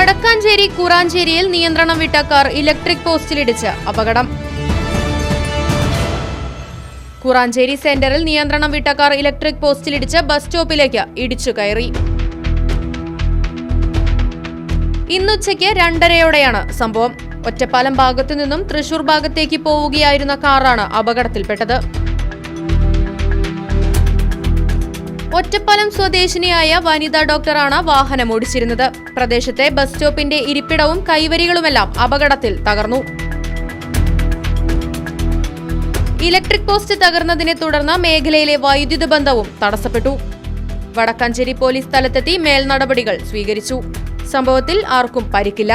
വടക്കാഞ്ചേരി കൂറാഞ്ചേരിയിൽ നിയന്ത്രണം വിട്ട car electric പോസ്റ്റിലിടിച്ച് അപകടം. കൂറാഞ്ചേരി സെന്ററിൽ നിയന്ത്രണം വിട്ട കാർ ഇലക്ട്രിക് പോസ്റ്റിലിടിച്ച് ബസ് സ്റ്റോപ്പിലേക്ക് ഇടിച്ചു കയറി. ഇന്നുച്ചയ്ക്ക് 2:30-യോടെയാണ് സംഭവം. ഒറ്റപ്പാലം ഭാഗത്തു നിന്നും തൃശൂർ ഭാഗത്തേക്ക് പോവുകയായിരുന്ന കാറാണ് അപകടത്തിൽപ്പെട്ടത്. ഒറ്റപ്പാലം സ്വദേശിനിയായ വനിതാ ഡോക്ടറാണ് വാഹനം ഓടിച്ചിരുന്നത്. പ്രദേശത്തെ ബസ് സ്റ്റോപ്പിന്റെ ഇരിപ്പിടവും കൈവരികളുമെല്ലാം അപകടത്തിൽ തകർന്നു. ഇലക്ട്രിക് പോസ്റ്റ് തകർന്നതിനെ തുടർന്ന് മേഖലയിലെ വൈദ്യുത ബന്ധവും തടസ്സപ്പെട്ടു. വടക്കാഞ്ചേരി പോലീസ് സ്ഥലത്തെത്തി മേൽനടപടികൾ സ്വീകരിച്ചു. സംഭവത്തിൽ ആർക്കും പരിക്കില്ല.